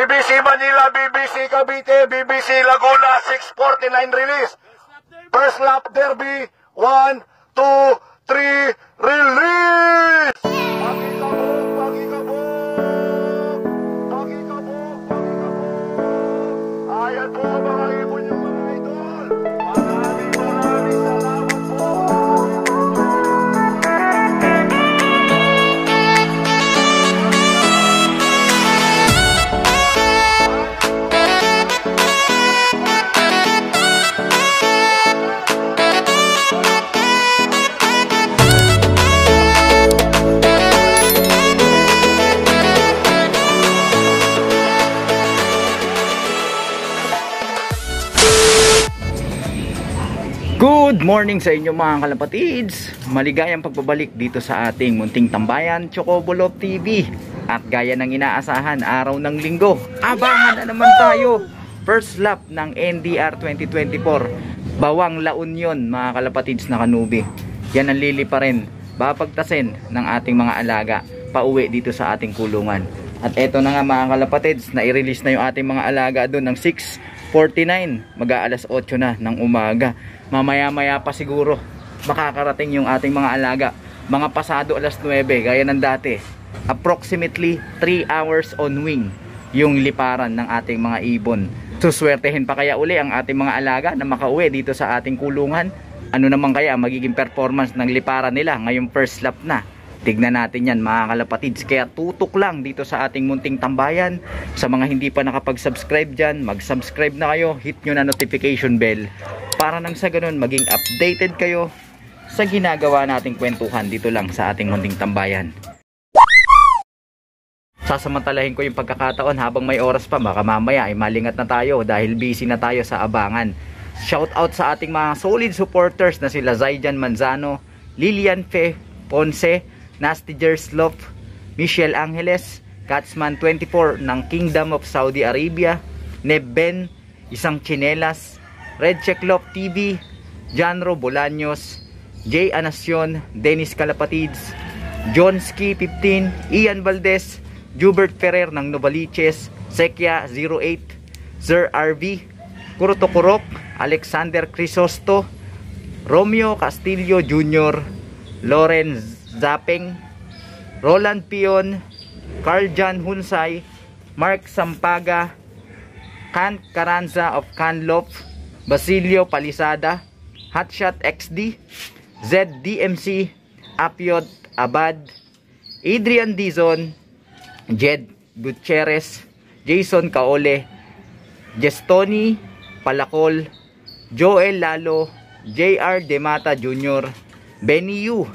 BBC Manila, BBC Cavite, BBC Laguna, 6:49 release. First lap derby, 1, 2, 3, release! Pakikabog, pakikabog! Pakikabog, pakikabog! Ayan po mga ibon yung mga idol! Maraming salamat po! Good morning sa inyo mga kalapatids. Maligayang pagbabalik dito sa ating munting tambayan, Chocobolo TV. At gaya ng inaasahan, araw ng linggo, abangan na naman tayo. First lap ng NDR 2024 Bawang La Union mga kalapatids na kanubi. Yan ang lili pa rin, babagtasin ng ating mga alaga pauwi dito sa ating kulungan. At eto na nga mga kalapatids, na i-release na yung ating mga alaga doon ng 6:49, mag-aalas 8 na ng umaga. Mamaya-maya pa siguro makakarating yung ating mga alaga, mga pasado alas 9 gaya ng dati. Approximately 3 hours on wing yung liparan ng ating mga ibon. Suswertehin pa kaya uli ang ating mga alaga na makauwi dito sa ating kulungan? Ano naman kaya magiging performance ng liparan nila ngayong first lap na? Tignan natin yan mga kalapatids. Kaya tutok lang dito sa ating munting tambayan. Sa mga hindi pa nakapag-subscribe dyan, mag-subscribe na kayo, hit nyo na notification bell para nang sa ganun maging updated kayo sa ginagawa nating kwentuhan dito lang sa ating munting tambayan. Sasamantalahin ko yung pagkakataon habang may oras pa, baka mamaya ay malingat na tayo dahil busy na tayo sa abangan. Shout out sa ating mga solid supporters na sila Zaijan Manzano, Lilian Fe Ponce, Nasty Jerslov, Michelle Angeles, Catsman 24 ng Kingdom of Saudi Arabia, Nebben, Isang Chinelas, Red Check Love TV, Janro Bolaños, Jay Anacion, Dennis Calapatids, John Ski 15, Ian Valdez, Jubert Ferrer ng Novaliches, Sekya 08, Sir RV, Kurotokurok, Alexander Crisosto, Romeo Castillo Jr., Loren Zapeng, Roland Pion, Carl Jan Hunsay, Mark Sampaga, Kant Caranza of Canlop, Basilio Palisada, Hotshot XD, ZDMC, Apiot Abad, Adrian Dizon, Jed Gutierrez, Jason Kaole, Jestoni Palacol, Joel Lalo, JR Demata Jr., Benny Yu,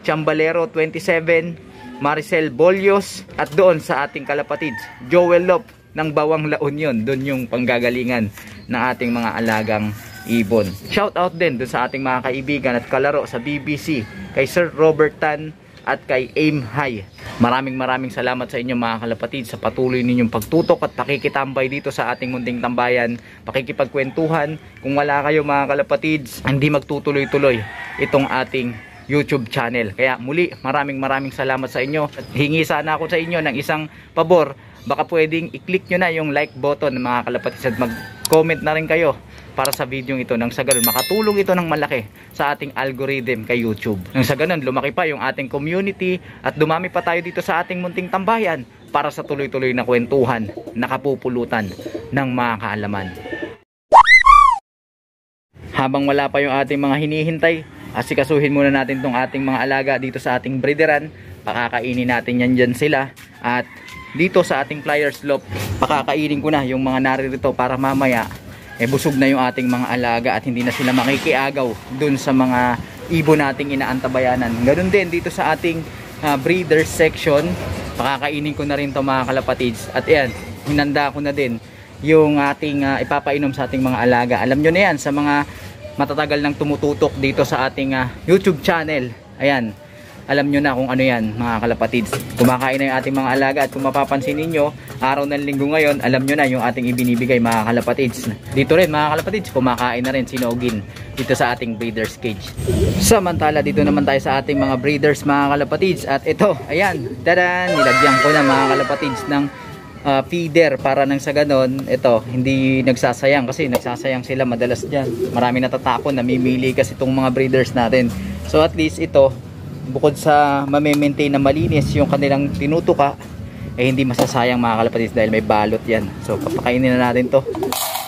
Chambalero 27, Maricel Bolyos, at doon sa ating kalapatids, Joel Lop ng Bawang La Union. Doon yung panggagalingan ng ating mga alagang ibon. Shout out din doon sa ating mga kaibigan at kalaro sa BBC, kay Sir Robert Tan at kay Aim High. Maraming salamat sa inyo mga kalapatids sa patuloy ninyong pagtutok at pakikitambay dito sa ating munting tambayan, pakikipagkwentuhan. Kung wala kayo mga kalapatids, hindi magtutuloy-tuloy itong ating YouTube channel. Kaya muli, maraming salamat sa inyo. At hingi sana ako sa inyo ng isang pabor. Baka pwedeng i-click nyo na yung like button mga kalapatids at mag-comment na rin kayo para sa video ito, nang sa ganun makatulong ito ng malaki sa ating algorithm kay YouTube. Nang sa ganun lumaki pa yung ating community at dumami pa tayo dito sa ating munting tambayan para sa tuloy-tuloy na kwentuhan, nakapupulutan ng mga kaalaman. Habang wala pa yung ating mga hinihintay, asikasuhin muna natin tong ating mga alaga dito sa ating breederan. Pakakainin natin yan dyan sila. At dito sa ating flyer slope, pakakainin ko na yung mga naririto para mamaya busog na yung ating mga alaga at hindi na sila makikiagaw dun sa mga ibon nating inaantabayanan. Ganun din dito sa ating breeder section, pakakainin ko na rin to mga kalapatids. At yan, hinanda ko na din yung ating ipapainom sa ating mga alaga. Alam nyo na yan sa mga matatagal nang tumututok dito sa ating YouTube channel. Ayan, alam nyo na kung ano yan mga kalapatids. Kumakain na yung ating mga alaga at kung mapapansin ninyo, araw ng linggo ngayon, alam nyo na yung ating ibinibigay mga kalapatids. Dito rin mga kalapatids, kumakain na rin sinogin dito sa ating breeders cage. Samantala dito naman tayo sa ating mga breeders mga kalapatids. At ito, ayan, tadan, nilagyan ko na mga kalapatids ng feeder para nang sa ganon, ito, hindi nagsasayang kasi nagsasayang sila madalas dyan. Marami natatapon, namimili kasi itong mga breeders natin. So at least ito, bukod sa mamimaintain na malinis yung kanilang tinutuka, hindi masasayang mga kalapatids dahil may balot yan. So papakainin na natin to.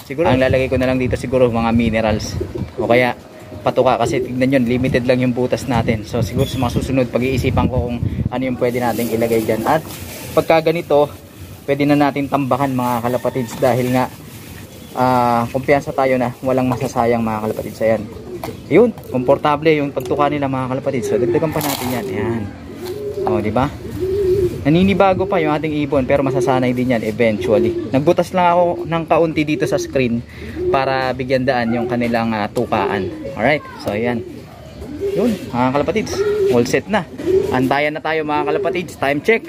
Siguro ang lalagay ko na lang dito siguro mga minerals o kaya patuka, kasi tignan nyo, limited lang yung butas natin. So siguro sa mga susunod pag-iisipan ko kung ano yung pwede natin ilagay dyan. At pagka ganito, pwede na natin tambakan mga kalapatids dahil nga kumpiyansa tayo na walang masasayang mga kalapatids. Ayan, yun, komportable yung pagtuka nila mga kalapatids. So dagdagan pa natin yan. Ayan, o diba, naninibago pa yung ating ibon pero masasanay din yan eventually. Nagbutas lang ako ng kaunti dito sa screen para bigyan daan yung kanilang tukaan. Alright, so ayan, yun mga kalapatids, all set na. Antayan na tayo mga kalapatids. Time check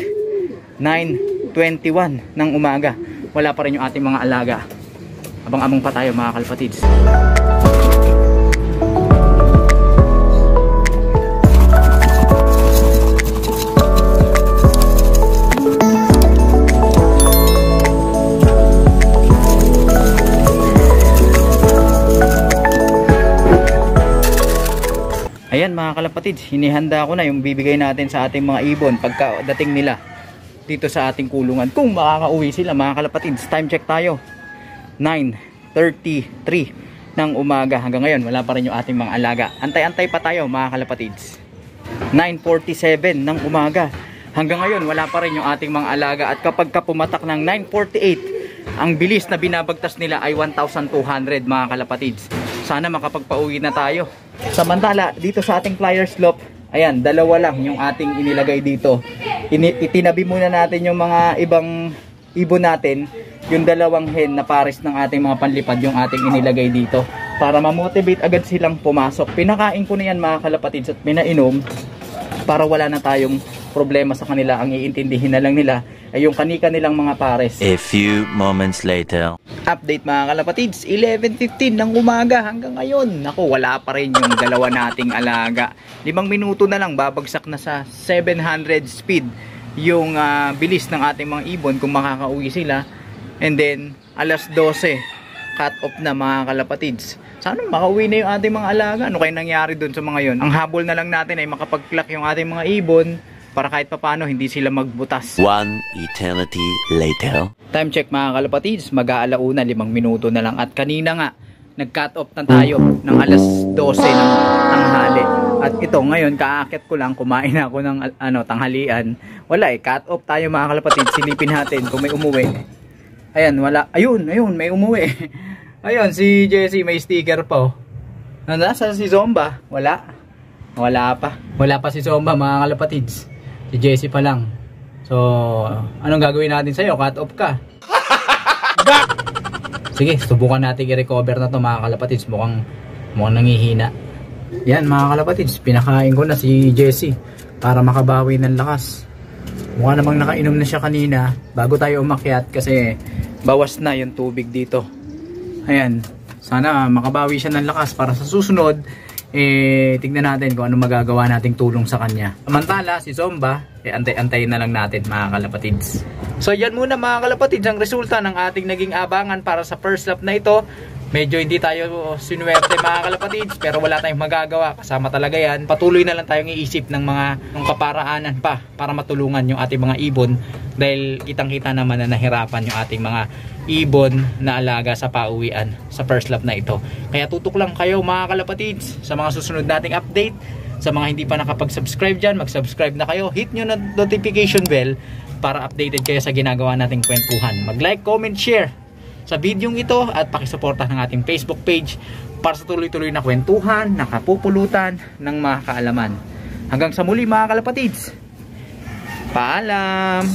9:21 ng umaga. Wala pa rin yung ating mga alaga. Abang-abang pa tayo mga kalapatids. Ayan mga kalapatids, hinihanda ko na yung bibigay natin sa ating mga ibon pagkadating nila dito sa ating kulungan, kung makakauwi sila mga kalapatids. Time check tayo 9:33 ng umaga. Hanggang ngayon wala pa rin yung ating mga alaga. Antay-antay pa tayo mga kalapatids. 9:47 ng umaga. Hanggang ngayon wala pa rin yung ating mga alaga. At kapag pumatak ng 9:48, ang bilis na binabagtas nila ay 1,200 mga kalapatids. Sana makapagpauwi na tayo. Samantala dito sa ating flyer slope, ayan, dalawa lang yung ating inilagay dito. Itinabi muna natin yung mga ibang ibon natin, yung dalawang hen na pares ng ating mga panlipad yung ating inilagay dito para ma-motivate agad silang pumasok. Pinakain ko na yan mga kalapatids at pinainom para wala na tayong problema sa kanila. Ang iintindihin na lang nila ay yung kanika nilang mga pares. A few moments later. Update mga kalapatids, 11:15 ng umaga hanggang ngayon. Naku, wala pa rin yung dalawa nating alaga. 5 minuto na lang babagsak na sa 700 speed yung bilis ng ating mga ibon kung makakauwi sila. And then alas 12 cut off na mga kalapatids. Sana makauwi na yung ating mga alaga. Ano kaya nangyari dun sa mga yon? Ang habol na lang natin ay makapag-clock yung ating mga ibon para kahit papano hindi sila magbutas. 1 eternity later. Time check mga kalapatids, mag-aalauna, 5 minuto na lang. At kanina nga nag-cut off na tayo ng alas 12 ng tanghali. At ito ngayon kaakit ko lang, kumain ako ng tanghalian. Wala cut off tayo mga kalapatids. Silipin natin kung may umuwi. Ayan, wala. Ayun, may umuwi. Ayun, si Jessie may sticker pa. Nasa si Zomba? Wala pa si Zomba mga kalapatids. Si Jessie pa lang. So, anong gagawin natin sa'yo? Cut off ka. Sige, subukan natin i-recover na to mga kalapatids. Mukhang nangihina. Yan mga kalapatids, pinakain ko na si Jessie para makabawi ng lakas. Mukha namang nakainom na siya kanina bago tayo umakyat kasi bawas na yung tubig dito. Ayan, sana makabawi siya ng lakas para sa susunod tignan natin kung ano magagawa nating tulong sa kanya. Samantala si Zomba, antay-antayin na lang natin mga kalapatids. So yan muna mga kalapatids ang resulta ng ating naging abangan para sa first lap na ito. Medyo hindi tayo sinuwerte mga kalapatids, pero wala tayong magagawa, kasama talaga yan. Patuloy na lang tayong iisip ng mga kaparaanan pa para matulungan yung ating mga ibon, dahil kitang kita naman na nahirapan yung ating mga ibon na alaga sa pauwian sa first lap na ito. Kaya tutok lang kayo mga kalapatids sa mga susunod nating update. Sa mga hindi pa nakapag-subscribe dyan, mag-subscribe na kayo, hit nyo na notification bell para updated kayo sa ginagawa nating kwentuhan. Mag-like, comment, share sa videong ito at pakisuporta ng ating Facebook page para sa tuloy-tuloy na kwentuhan, nakapupulutan ng mga kaalaman. Hanggang sa muli mga kalapatids, paalam!